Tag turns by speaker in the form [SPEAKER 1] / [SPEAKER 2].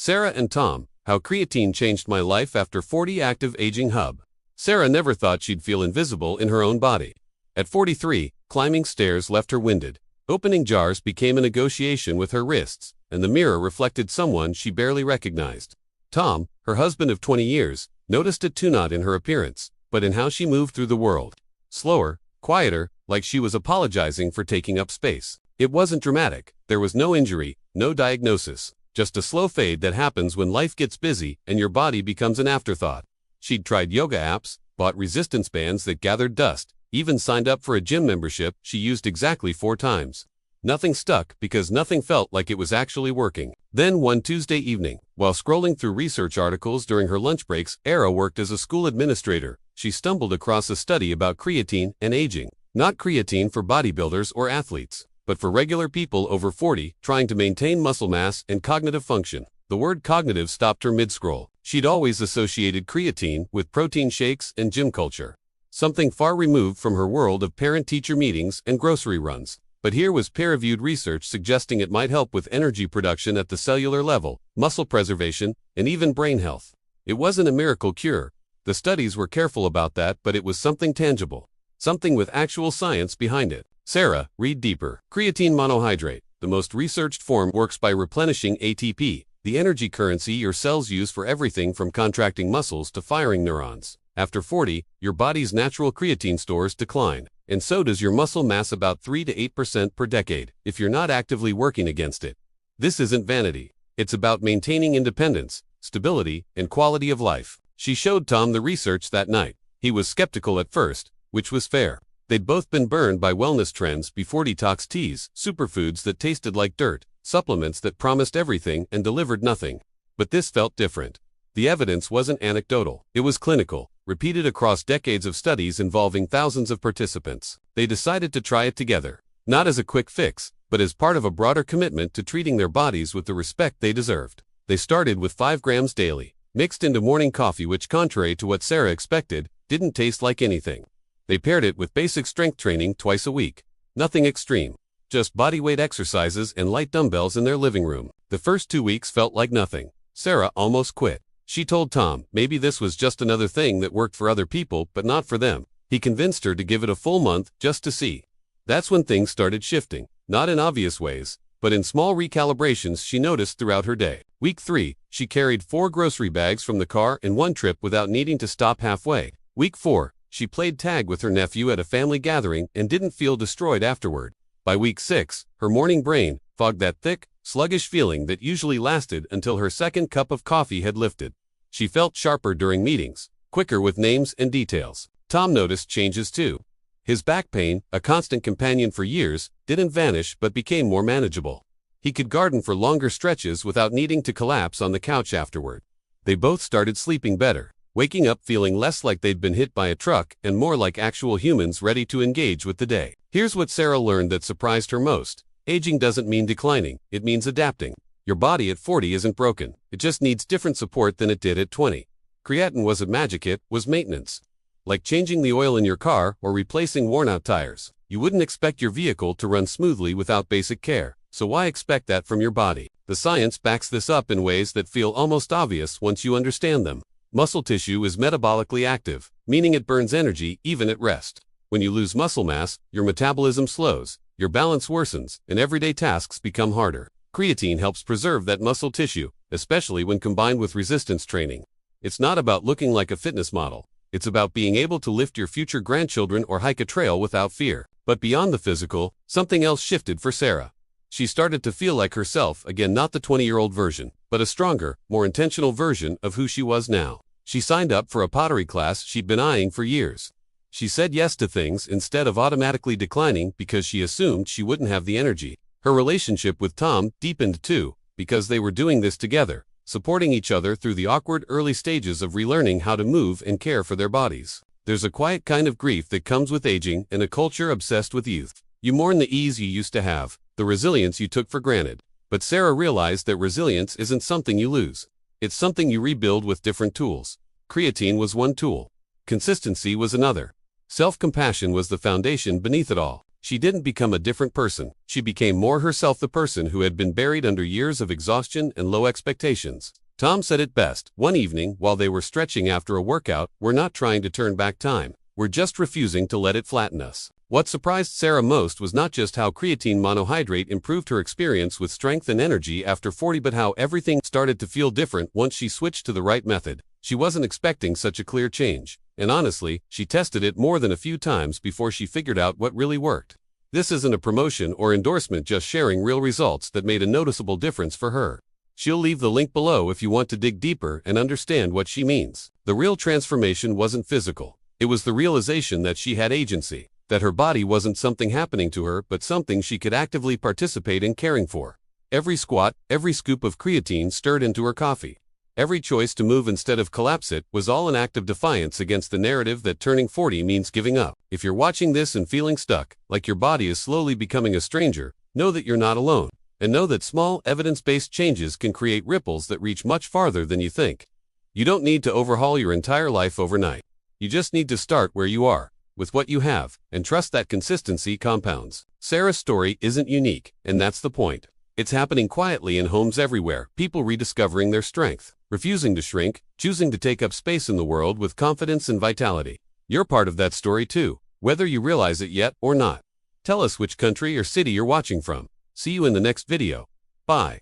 [SPEAKER 1] Sarah and Tom, How Creatine Changed My Life After 40 Active Aging Hub. Sarah never thought she'd feel invisible in her own body. At 43, climbing stairs left her winded. Opening jars became a negotiation with her wrists, and the mirror reflected someone she barely recognized. Tom, her husband of 20 years, noticed it too, not in her appearance, but in how she moved through the world. Slower, quieter, like she was apologizing for taking up space. It wasn't dramatic. There was no injury, no diagnosis, just a slow fade that happens when life gets busy and your body becomes an afterthought. She'd tried yoga apps, bought resistance bands that gathered dust, even signed up for a gym membership she used exactly 4 times. Nothing stuck because nothing felt like it was actually working. Then one Tuesday evening, while scrolling through research articles during her lunch breaks, Era worked as a school administrator. She stumbled across a study about creatine and aging. Not creatine for bodybuilders or athletes, but for regular people over 40 trying to maintain muscle mass and cognitive function. The word cognitive stopped her mid-scroll. She'd always associated creatine with protein shakes and gym culture, something far removed from her world of parent-teacher meetings and grocery runs. But here was peer-reviewed research suggesting it might help with energy production at the cellular level, muscle preservation, and even brain health. It wasn't a miracle cure. The studies were careful about that, but it was something tangible, something with actual science behind it. Sarah, read deeper. Creatine monohydrate, the most researched form, works by replenishing ATP, the energy currency your cells use for everything from contracting muscles to firing neurons. After 40, your body's natural creatine stores decline, and so does your muscle mass, about 3 to 8% per decade, if you're not actively working against it. This isn't vanity. It's about maintaining independence, stability, and quality of life. She showed Tom the research that night. He was skeptical at first, which was fair. They'd both been burned by wellness trends before: detox teas, superfoods that tasted like dirt, supplements that promised everything and delivered nothing. But this felt different. The evidence wasn't anecdotal. It was clinical, repeated across decades of studies involving thousands of participants. They decided to try it together, not as a quick fix, but as part of a broader commitment to treating their bodies with the respect they deserved. They started with 5 grams daily, mixed into morning coffee, which, contrary to what Sarah expected, didn't taste like anything. They paired it with basic strength training twice a week. Nothing extreme, just bodyweight exercises and light dumbbells in their living room. The first 2 weeks felt like nothing. Sarah almost quit. She told Tom maybe this was just another thing that worked for other people but not for them. He convinced her to give it a full month just to see. That's when things started shifting, not in obvious ways, but in small recalibrations she noticed throughout her day. Week 3, she carried 4 grocery bags from the car in one trip without needing to stop halfway. Week 4, she played tag with her nephew at a family gathering and didn't feel destroyed afterward. By week 6, her morning brain fogged that thick, sluggish feeling that usually lasted until her second cup of coffee had lifted. She felt sharper during meetings, quicker with names and details. Tom noticed changes too. His back pain, a constant companion for years, didn't vanish but became more manageable. He could garden for longer stretches without needing to collapse on the couch afterward. They both started sleeping better, waking up feeling less like they'd been hit by a truck and more like actual humans ready to engage with the day. Here's what Sarah learned that surprised her most. Aging doesn't mean declining, it means adapting. Your body at 40 isn't broken, it just needs different support than it did at 20. Creatine wasn't magic, it was maintenance. Like changing the oil in your car or replacing worn-out tires. You wouldn't expect your vehicle to run smoothly without basic care, so why expect that from your body? The science backs this up in ways that feel almost obvious once you understand them. Muscle tissue is metabolically active, meaning it burns energy even at rest. When you lose muscle mass, your metabolism slows, your balance worsens, and everyday tasks become harder. Creatine helps preserve that muscle tissue, especially when combined with resistance training. It's not about looking like a fitness model. It's about being able to lift your future grandchildren or hike a trail without fear. But beyond the physical, something else shifted for Sarah. She started to feel like herself again, not the 20-year-old version, but a stronger, more intentional version of who she was now. She signed up for a pottery class she'd been eyeing for years. She said yes to things instead of automatically declining because she assumed she wouldn't have the energy. Her relationship with Tom deepened too, because they were doing this together, supporting each other through the awkward early stages of relearning how to move and care for their bodies. There's a quiet kind of grief that comes with aging in a culture obsessed with youth. You mourn the ease you used to have, the resilience you took for granted. But Sarah realized that resilience isn't something you lose. It's something you rebuild with different tools. Creatine was one tool. Consistency was another. Self-compassion was the foundation beneath it all. She didn't become a different person. She became more herself, the person who had been buried under years of exhaustion and low expectations. Tom said it best one evening while they were stretching after a workout, "We're not trying to turn back time. We're just refusing to let it flatten us." What surprised Sarah most was not just how creatine monohydrate improved her experience with strength and energy after 40, but how everything started to feel different once she switched to the right method. She wasn't expecting such a clear change, and honestly, she tested it more than a few times before she figured out what really worked. This isn't a promotion or endorsement, just sharing real results that made a noticeable difference for her. She'll leave the link below if you want to dig deeper and understand what she means. The real transformation wasn't physical. It was the realization that she had agency, that her body wasn't something happening to her but something she could actively participate in caring for. Every squat, every scoop of creatine stirred into her coffee. Every choice to move instead of collapse it was all an act of defiance against the narrative that turning 40 means giving up. If you're watching this and feeling stuck, like your body is slowly becoming a stranger, know that you're not alone. And know that small, evidence-based changes can create ripples that reach much farther than you think. You don't need to overhaul your entire life overnight. You just need to start where you are, with what you have, and trust that consistency compounds. Sarah's story isn't unique, and that's the point. It's happening quietly in homes everywhere, people rediscovering their strength, refusing to shrink, choosing to take up space in the world with confidence and vitality. You're part of that story too, whether you realize it yet or not. Tell us which country or city you're watching from. See you in the next video. Bye.